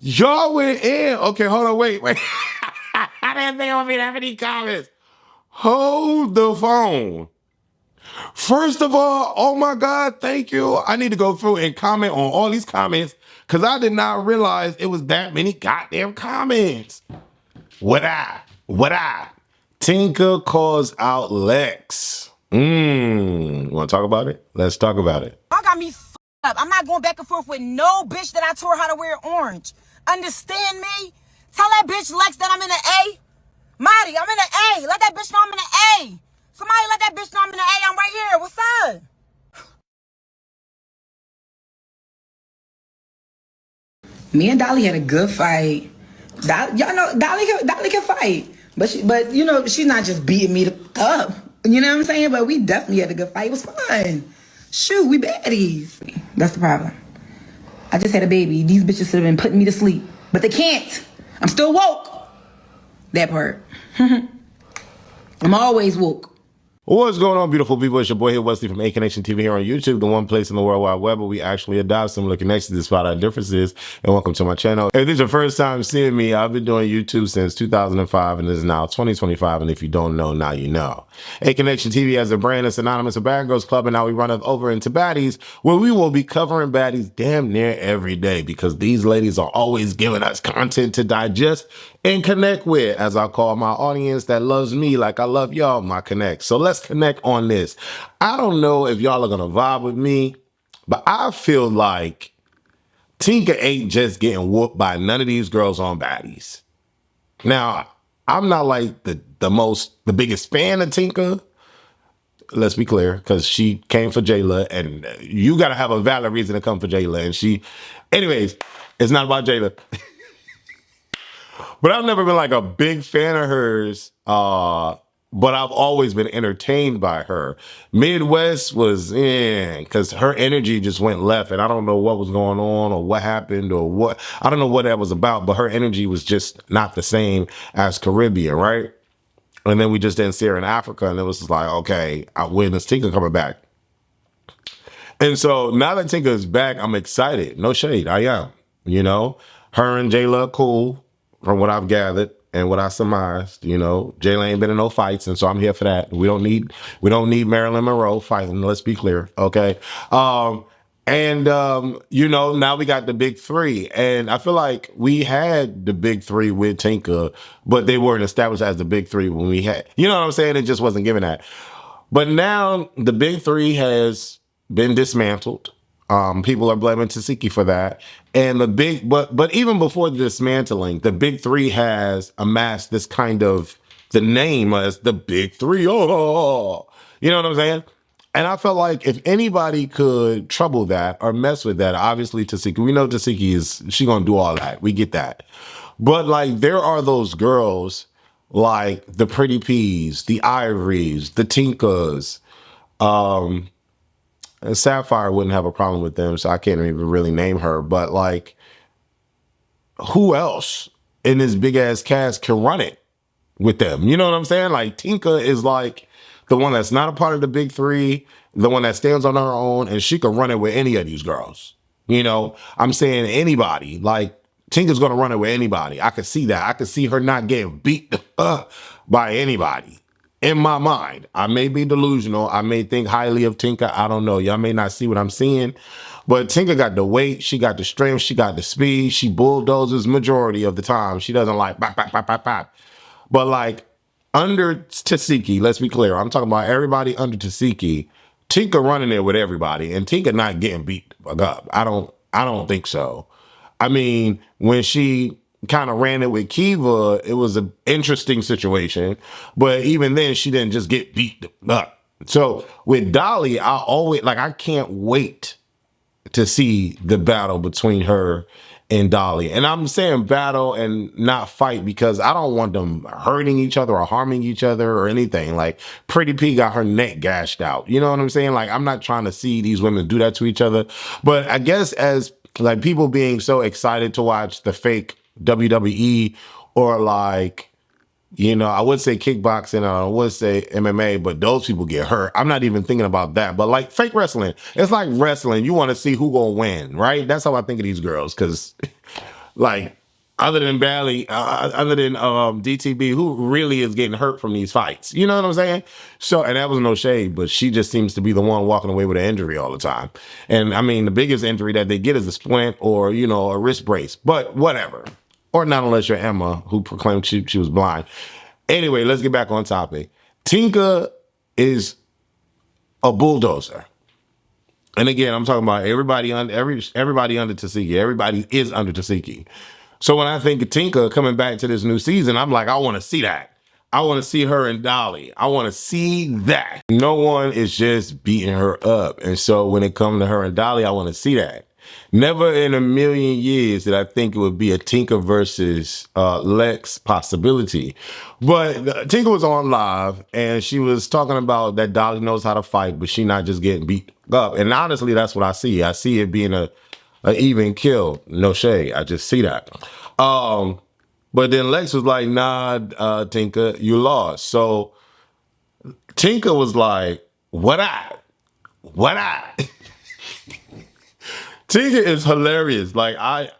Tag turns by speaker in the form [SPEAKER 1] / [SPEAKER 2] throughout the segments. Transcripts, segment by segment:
[SPEAKER 1] Y'all went in. Okay, hold on, wait. I didn't think I would be that many comments. Hold the phone. First of all, oh my God, thank you. I need to go through and comment on all these comments because I did not realize it was that many goddamn comments. What I? Tinka calls out Lex. You want to talk about it? Let's talk about it.
[SPEAKER 2] I got me up. I'm not going back and forth with no bitch that I told her how to wear orange. Understand me? Tell that bitch Lex that I'm in the A. Marty, I'm in the A. Let that bitch know I'm in the A. Somebody let that bitch know I'm in the A. I'm right here. What's up?
[SPEAKER 3] Me and Dolly had a good fight. Y'all know Dolly can fight, but you know she's not just beating me up. You know what I'm saying? But we definitely had a good fight. It was fun. Shoot, we baddies. That's the problem. I just had a baby. These bitches should have been putting me to sleep, but they can't. I'm still woke. That part. I'm always woke.
[SPEAKER 1] What's going on, beautiful people? It's your boy here, Wesley from A Connection TV here on YouTube, the one place in the World Wide Web where we actually adopt similar connections despite our differences. And welcome to my channel. If this is your first time seeing me, I've been doing YouTube since 2005 and it is now 2025. And if you don't know, now you know. A Connection TV as a brand is synonymous with Bad Girls Club, and now we run it over into Baddies, where we will be covering baddies damn near every day because these ladies are always giving us content to digest and connect with, as I call my audience that loves me like I love y'all, my connect. So let's connect on this. I don't know if y'all are gonna vibe with me, but I feel like Tinka ain't just getting whooped by none of these girls on Baddies. Now, I'm not like the biggest fan of Tinka. Let's be clear, because she came for Jayla, and you gotta have a valid reason to come for Jayla. And anyways, it's not about Jayla. But I've never been like a big fan of hers, but I've always been entertained by her. Midwest was in, because her energy just went left, and I don't know what was going on or what happened or what. I don't know what that was about, but her energy was just not the same as Caribbean, right? And then we just didn't see her in Africa, and it was just like, okay, when is Tinka coming back? And so now that Tinka is back, I'm excited. No shade, I am. You know, her and Jayla are cool, from what I've gathered and what I surmised. You know, Jayla ain't been in no fights, and so I'm here for that. We don't need Marilyn Monroe fighting. Let's be clear, okay? You know, now we got the big three, and I feel like we had the big three with Tinka, but they weren't established as the big three when we had. You know what I'm saying? It just wasn't given that. But now the big three has been dismantled. People are blaming tesehki for that. And but even before the dismantling, the big three has amassed this kind of the name as the big three. Oh, you know what I'm saying? And I felt like if anybody could trouble that or mess with that, obviously tesehki, we know tesehki she gonna do all that. We get that. But like, there are those girls like the Pretty Peas, the Ivories, the Tinkas, and Sapphire wouldn't have a problem with them, so I can't even really name her. But like, who else in this big ass cast can run it with them? You know what I'm saying? Like, Tinka is like the one that's not a part of the big three, the one that stands on her own, and she can run it with any of these girls. You know, I'm saying anybody. Like, Tinka's gonna run it with anybody. I could see that. I could see her not getting beat by anybody. In my mind, I may be delusional. I may think highly of Tinka. I don't know. Y'all may not see what I'm seeing, but Tinka got the weight. She got the strength. She got the speed. She bulldozes majority of the time. She doesn't like bop, bop, bop, bop, bop. But like under tesehki, let's be clear. I'm talking about everybody under tesehki. Tinka running there with everybody, and Tinka not getting beat up. I don't think so. I mean, when she kind of ran it with Kiva, it was an interesting situation. But even then, she didn't just get beat up. So with Dolly, I can't wait to see the battle between her and Dolly. And I'm saying battle and not fight because I don't want them hurting each other or harming each other or anything. Like, Pretty P got her neck gashed out. You know what I'm saying? Like, I'm not trying to see these women do that to each other. But I guess as like people being so excited to watch the fake WWE or like, you know, I would say kickboxing, I would say MMA, but those people get hurt. I'm not even thinking about that. But like fake wrestling, it's like wrestling. You want to see who gonna win, right? That's how I think of these girls. Because Like, other than DTB, who really is getting hurt from these fights? You know what I'm saying? So, and that was no shade, but she just seems to be the one walking away with an injury all the time. And I mean, the biggest injury that they get is a splint or, you know, a wrist brace, but whatever. Or not unless you're Emma, who proclaimed she was blind. Anyway, let's get back on topic. Tinka is a bulldozer. And again, I'm talking about everybody under tesehki. Everybody is under tesehki. So when I think of Tinka coming back to this new season, I'm like, I want to see that. I want to see her and Dolly. I want to see that. No one is just beating her up. And so when it comes to her and Dolly, I want to see that. Never in a million years did I think it would be a Tinka versus Lex possibility. But Tinka was on live and she was talking about that Dolly knows how to fight, but she not just getting beat up. And honestly, that's what I see. I see it being a even kill. No shade. I just see that. But then Lex was like, nah, Tinka, you lost. So Tinka was like, what I? Tinka is hilarious. Like, I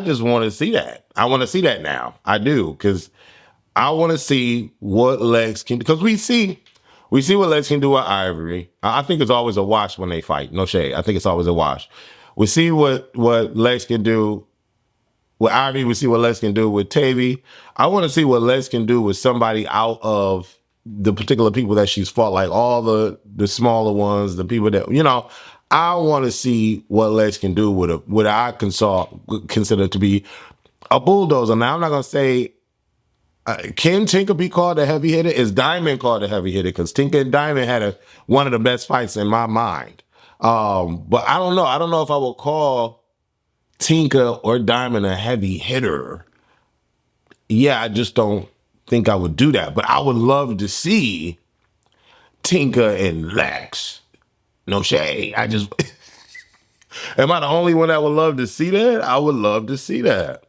[SPEAKER 1] just want to see that. I want to see that now. I do, because I want to see what Lex can do. Because we see what Lex can do with Ivori. I think it's always a wash when they fight. No shade. I think it's always a wash. We see what Lex can do with Ivori. We see what Lex can do with tavi. I want to see what Lex can do with somebody out of the particular people that she's fought, like all the smaller ones, the people that, you know, I want to see what Lex can do with what I consider to be a bulldozer. Now, I'm not going to say, can Tinka be called a heavy hitter? Is Diamond called a heavy hitter? Because Tinka and Diamond had one of the best fights in my mind. But I don't know. I don't know if I will call Tinka or Diamond a heavy hitter. Yeah, I just don't think I would do that. But I would love to see Tinka and Lex. No shade. I just... Am I the only one that would love to see that? I would love to see that.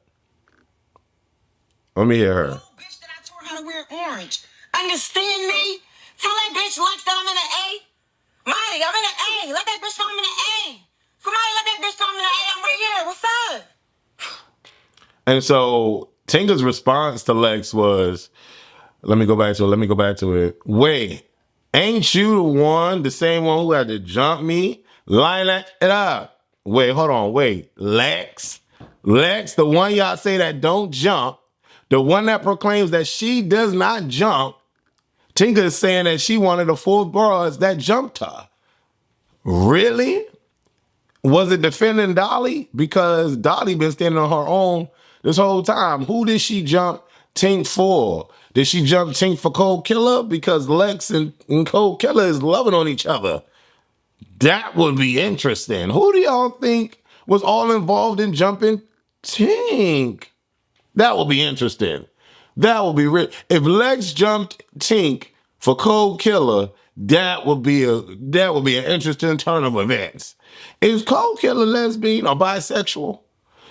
[SPEAKER 1] Let me hear her.
[SPEAKER 2] Oh, bitch that I taught how to wear orange. Understand me? Tell that bitch Lex that I'm in an A. Marty, I'm in an A. Let that bitch know I'm in an A. Somebody let that bitch know I'm in an A. I'm right here. What's up?
[SPEAKER 1] And so Tinka's response to Lex was, let me go back to it. Wait, ain't you the same one who had to jump me? Line it up. Wait, hold on. Wait, Lex, the one y'all say that don't jump, the one that proclaims that she does not jump. Tinka is saying that she wanted the full broads that jumped her. Really? Was it defending Dolly? Because Dolly been standing on her own this whole time. Who did she jump Tink for? Did she jump Tink for koldkilla? Because Lex and koldkilla is loving on each other. That would be interesting. Who do y'all think was all involved in jumping Tink? That would be interesting. That would be real. If Lex jumped Tink for koldkilla, that would be an interesting turn of events. Is koldkilla lesbian or bisexual?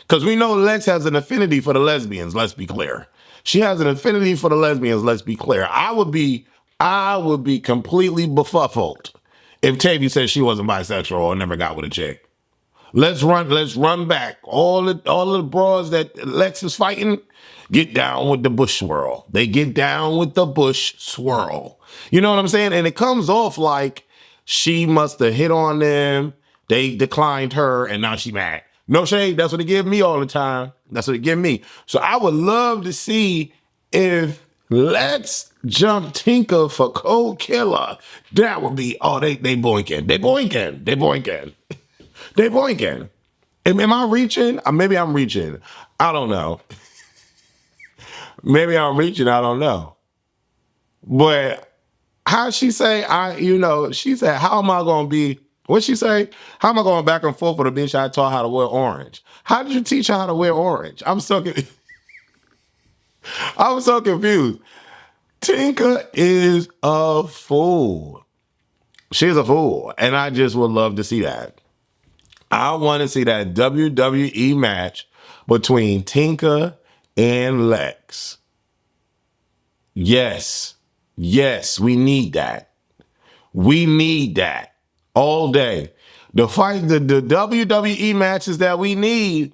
[SPEAKER 1] Because we know Lex has an affinity for the lesbians, let's be clear. She has an affinity for the lesbians, let's be clear. I would be completely befuddled if Tavi said she wasn't bisexual or never got with a chick. Let's run back. All the bras that Lex is fighting, get down with the bush swirl. They get down with the bush swirl. You know what I'm saying? And it comes off like she must have hit on them. They declined her, and now she mad. No shade. That's what it give me all the time. That's what it give me. So I would love to see if Lex jump Tinka for koldkilla. That would be, they boinking. They boinking. They boinking. They boinking. Am I reaching? Maybe I'm reaching. I don't know. Maybe I'm reaching. I don't know. But how she say, she said, how am I going to be, what'd she say? How am I going back and forth with a bitch I taught how to wear orange? How did you teach her how to wear orange? I'm so confused. Tinka is a fool. She's a fool. And I just would love to see that. I want to see that WWE match between Tinka and Lex. Yes. Yes, we need that. We need that all day. The WWE matches that we need,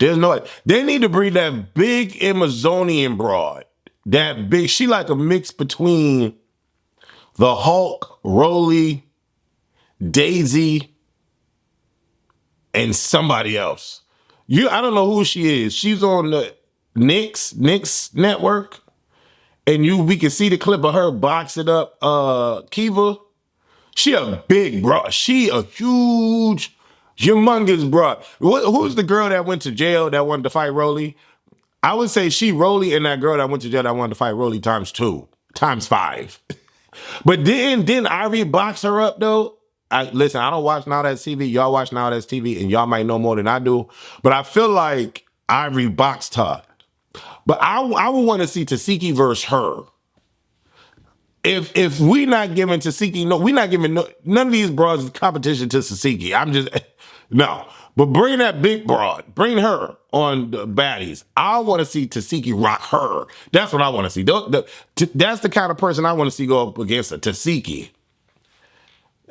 [SPEAKER 1] There's no. They need to breed that big Amazonian broad. That big. She like a mix between the Hulk, Rollie, Daisy, and somebody else. I don't know who she is. She's on the Knicks network, and we can see the clip of her boxing up Kiva. She a big broad. She a huge, humongous broad. Who's the girl that went to jail that wanted to fight Rollie? I would say she Rollie and that girl that went to jail that wanted to fight Rollie ×2, ×5. But didn't Ivy box her up though? Listen, I don't watch Now That's TV. Y'all watch Now That's TV, and y'all might know more than I do. But I feel like Ivy boxed her. But I would want to see tesehki versus her. If we not giving tesehki, we not giving none of these broads competition to tesehki. I'm just no. But bring that big broad, bring her on the baddies. I want to see tesehki rock her. That's what I want to see. That's the kind of person I want to see go up against a tesehki.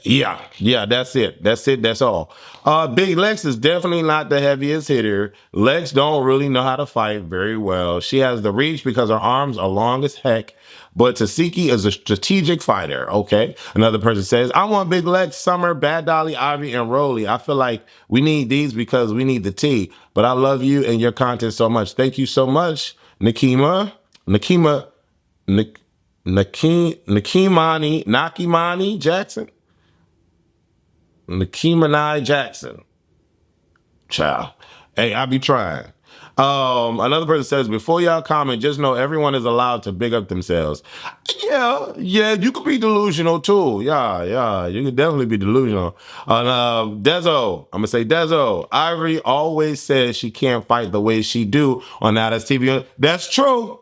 [SPEAKER 1] Yeah, that's it. That's all. Big Lex is definitely not the heaviest hitter. Lex don't really know how to fight very well. She has the reach because her arms are long as heck, but tesehki is a strategic fighter, okay? Another person says, I want Big Lex, Summer, Bad Dolly, Ivy, and Rollie. I feel like we need these because we need the tea, but I love you and your content so much. Thank you so much, Nakimani Jackson. Nakimani Jackson. Child. Hey, I be trying. Another person says, before y'all comment, just know everyone is allowed to big up themselves. Yeah, you could be delusional too. Yeah, you could definitely be delusional. Dezo, I'm gonna say Dezo. Ivory always says she can't fight the way she do on Now That's TV. That's true.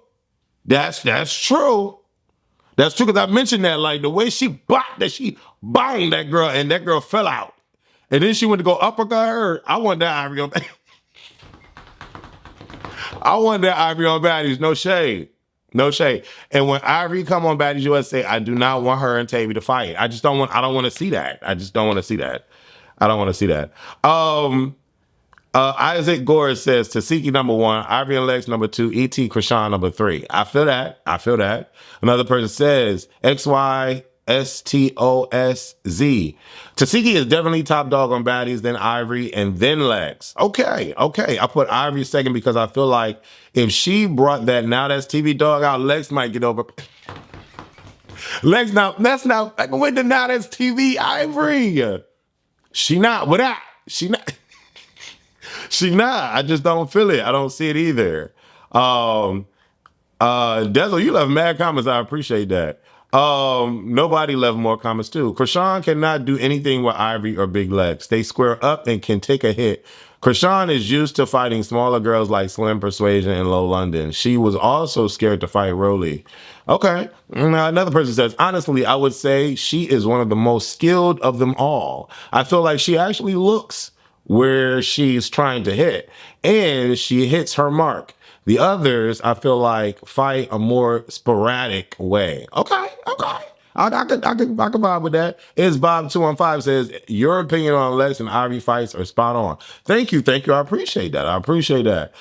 [SPEAKER 1] That's true. That's true, because I mentioned that, like, the way she banged that girl, and that girl fell out. And then she went to go uppercut her. I want that Ivory on Baddies. No shade. No shade. And when Ivory come on Baddies USA, I do not want her and Tavi to fight. I don't want to see that. I just don't want to see that. I don't want to see that. Isaac Gore says tesehki #1, Ivy and Lex #2, E.T. chrisean #3. I feel that. Another person says XYSTOSZ. tesehki is definitely top dog on baddies, then Ivory, and then Lex. Okay. I put Ivory second because I feel like if she brought that Now That's TV dog out, Lex might get over. Lex that's not like with the Now That's TV Ivory. She not with that. She not. I just don't feel it. I don't see it either. Dezo, you left mad comments. I appreciate that. Nobody left more comments too. Chrisean cannot do anything with Ivory or Big Lex. They square up and can take a hit. Chrisean is used to fighting smaller girls like Slim Persuasion and Low London. She was also scared to fight Rollie. Okay. Now, another person says, honestly, I would say she is one of the most skilled of them all. I feel like she actually looks where she's trying to hit, and she hits her mark. The others, I feel like, fight a more sporadic way. Okay. I could vibe with that. It's Bob215 says, your opinion on Lex and Ivy fights are spot on. Thank you. I appreciate that.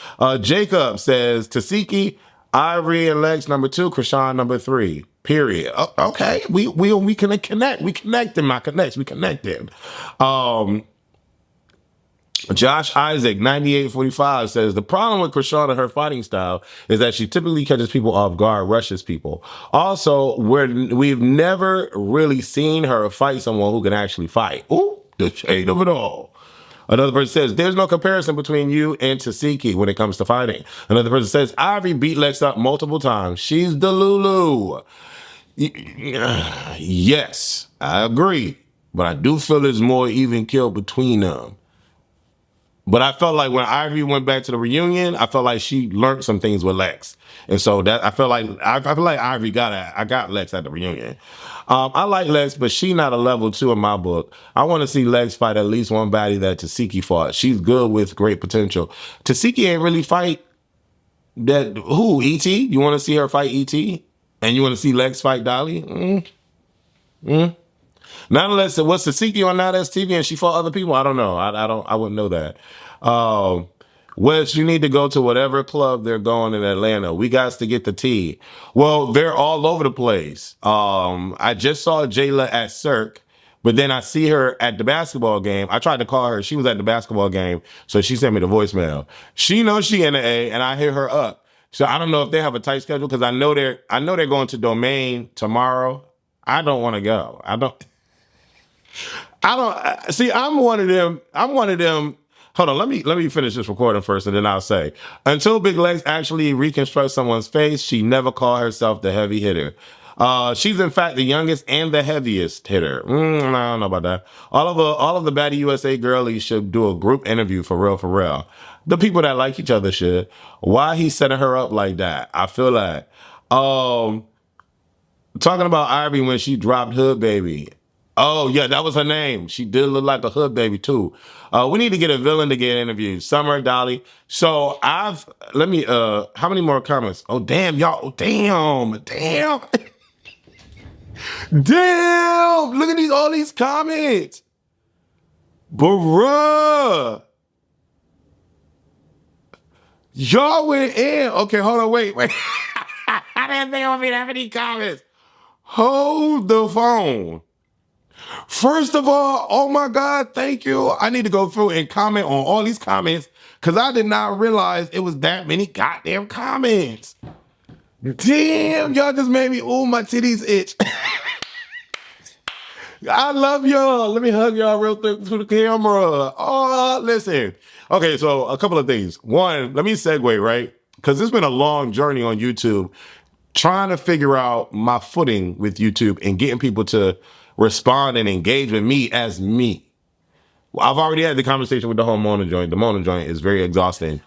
[SPEAKER 1] Jacob says, tesehki, Ivy and Lex #2, chrisean #3. Period. Okay. We can connect. We connected, my connects. We connected. Josh Isaac, 9845 says, the problem with Chrisean and her fighting style is that she typically catches people off guard, rushes people. Also, we've never really seen her fight someone who can actually fight. Ooh, the shade of it all. Another person says, there's no comparison between you and tesehki when it comes to fighting. Another person says, Ivy beat Lex up multiple times. She's the Lulu. Yes, I agree. But I do feel there's more even kill between them. But I felt like when Ivy went back to the reunion, I felt like she learned some things with Lex. And so that I feel like Ivy got Lex at the reunion. I like Lex, but she not a level 2 in my book. I want to see Lex fight at least one baddie that tesehki fought. She's good with great potential. tesehki ain't really fight that. Who? E.T.? You want to see her fight E.T.? And you want to see Lex fight Dolly? Nonetheless, what's tesehki on Now That's TV and she fought other people? I don't know. I wouldn't know that. Wes, you need to go to whatever club they're going in Atlanta. We got to get the tea. Well, they're all over the place. I just saw Jayla at Cirque, but then I see her at the basketball game. I tried to call her. She was at the basketball game, so she sent me the voicemail. She knows she in the A, and I hit her up. So I don't know if they have a tight schedule because I know they're going to Domain tomorrow. I don't want to go. I don't see. I'm one of them. Hold on, let me finish this recording first, and then I'll say. Until Big Lex actually reconstructs someone's face, she never called herself the heavy hitter. She's in fact the youngest and the heaviest hitter. I don't know about that. All of the Baddies USA girlies should do a group interview for real, for real. The people that like each other should. Why he setting her up like that? I feel like. Talking about Ivy when she dropped Hood Baby. Oh, yeah, that was her name. She did look like a hood baby, too. We need to get a villain to get interviewed. Summer, Dolly. So how many more comments? Oh, damn, y'all. Damn. Damn. Look at all these comments. Bruh. Y'all went in. Okay, hold on, wait. I didn't think it would be that many comments. Hold the phone. First of all, oh my God, thank you. I need to go through and comment on all these comments because I did not realize it was that many goddamn comments. Damn, y'all just made me, my titties itch. I love y'all. Let me hug y'all real quick to the camera. Oh, listen. Okay, so a couple of things. One, let me segue, right? Because it's been a long journey on YouTube trying to figure out my footing with YouTube and getting people to respond and engage with me as me. I've already had the conversation with the whole Mona joint. The Mona joint is very exhausting.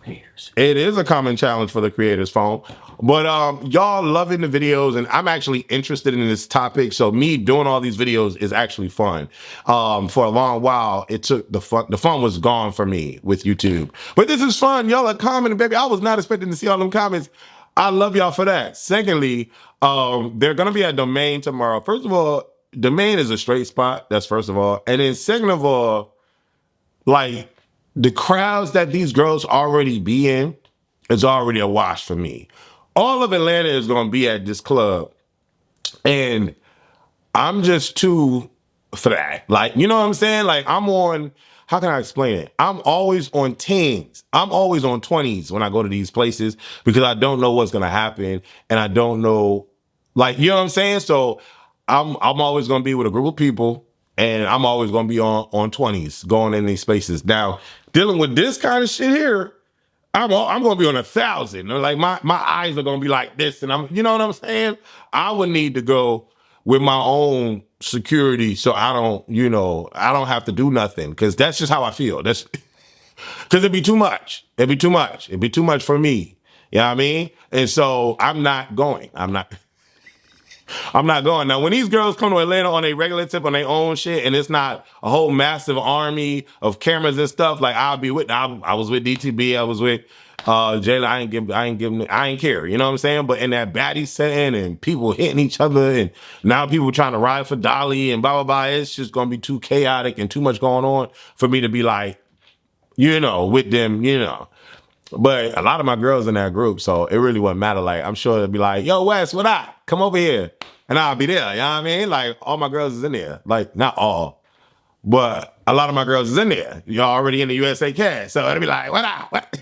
[SPEAKER 1] It is a common challenge for the creators, phone. But y'all loving the videos, and I'm actually interested in this topic. So me doing all these videos is actually fun. For a long while, it took the fun was gone for me with YouTube. But this is fun. Y'all are commenting, baby. I was not expecting to see all them comments. I love y'all for that. Secondly, they're gonna be at Domain tomorrow. First of all, Domain is a straight spot. That's first of all. And then second of all, like the crowds that these girls already be in is already a wash for me. All of Atlanta is gonna be at this club. And I'm just too for that. Like, you know what I'm saying? Like I'm on, how can I explain it? I'm always on 10s. I'm always on 20s when I go to these places because I don't know what's gonna happen and I don't know, like, you know what I'm saying? So I'm always gonna be with a group of people and I'm always gonna be on 20s going in these spaces. Now, dealing with this kind of shit here, I'm gonna be on 1,000. Like my eyes are gonna be like this, and you know what I'm saying? I would need to go with my own security so I don't have to do nothing because that's just how I feel. That's because it'd be too much. It'd be too much. It'd be too much for me. You know what I mean? And so I'm not going. I'm not going. Now, when these girls come to Atlanta on a regular tip on their own shit, and it's not a whole massive army of cameras and stuff, like I was with DTB, I was with Jayla. I ain't care. You know what I'm saying? But in that baddie setting and people hitting each other, and now people trying to ride for Dolly and blah blah blah, it's just gonna be too chaotic and too much going on for me to be like, with them, But a lot of my girls in that group, so it really wouldn't matter. Like, I'm sure they'd be like, yo, Wes, what up? Come over here. And I'll be there, you know what I mean? Like, all my girls is in there. Like, not all, but a lot of my girls is in there. You're already in the USA cast. So it'll be like, what up? What?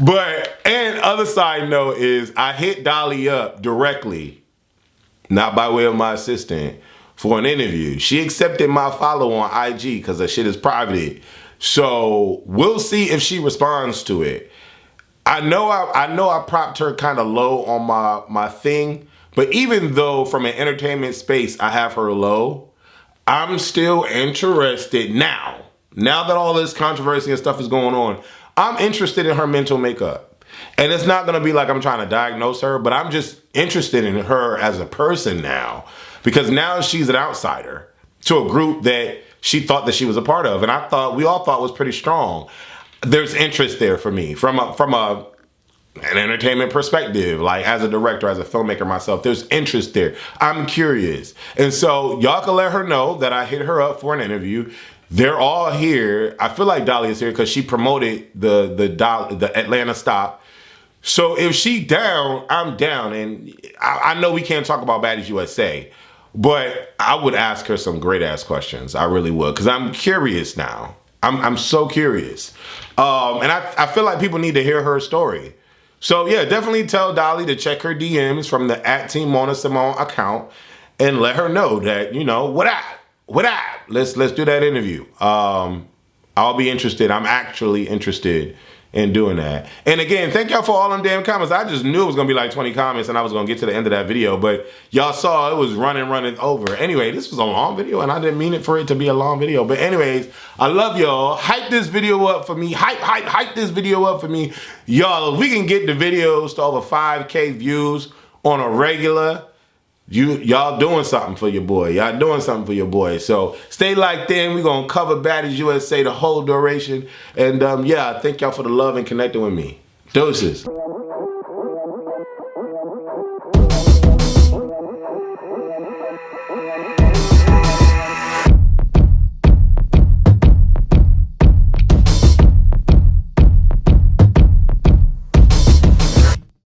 [SPEAKER 1] But, and other side note is I hit Dolly up directly, not by way of my assistant, for an interview. She accepted my follow on IG because the shit is private. So we'll see if she responds to it. I know I propped her kind of low on my thing, but even though from an entertainment space I have her low, I'm still interested now. Now that all this controversy and stuff is going on, I'm interested in her mental makeup. And it's not gonna be like I'm trying to diagnose her, but I'm just interested in her as a person now. Because now she's an outsider to a group that she thought that she was a part of. And we all thought was pretty strong. There's interest there for me from an entertainment perspective, like as a director, as a filmmaker myself, there's interest there. I'm curious. And so y'all can let her know that I hit her up for an interview. They're all here. I feel like Dolly is here because she promoted the Atlanta stop. So if she down, I'm down. And I know we can't talk about Baddies USA, but I would ask her some great ass questions. I really would, because I'm curious now. I'm so curious. And I feel like people need to hear her story. So yeah, definitely tell Dolly to check her DMs from the @TeamMonaSimone account and let her know that, you know, what up? Let's do that interview. I'll be interested. I'm actually interested in doing that. And again, thank y'all for all them damn comments. I just knew it was gonna be like 20 comments and I was gonna get to the end of that video, but y'all saw it was running over. Anyway, this was a long video and I didn't mean it for it to be a long video. But anyways, I love y'all. Hype this video up for me. Hype this video up for me. Y'all, if we can get the videos to over 5K views on a regular, y'all doing something for your boy. Y'all doing something for your boy. So stay locked in. We're going to cover Baddies USA the whole duration. And yeah, thank y'all for the love and connecting with me. Deuces.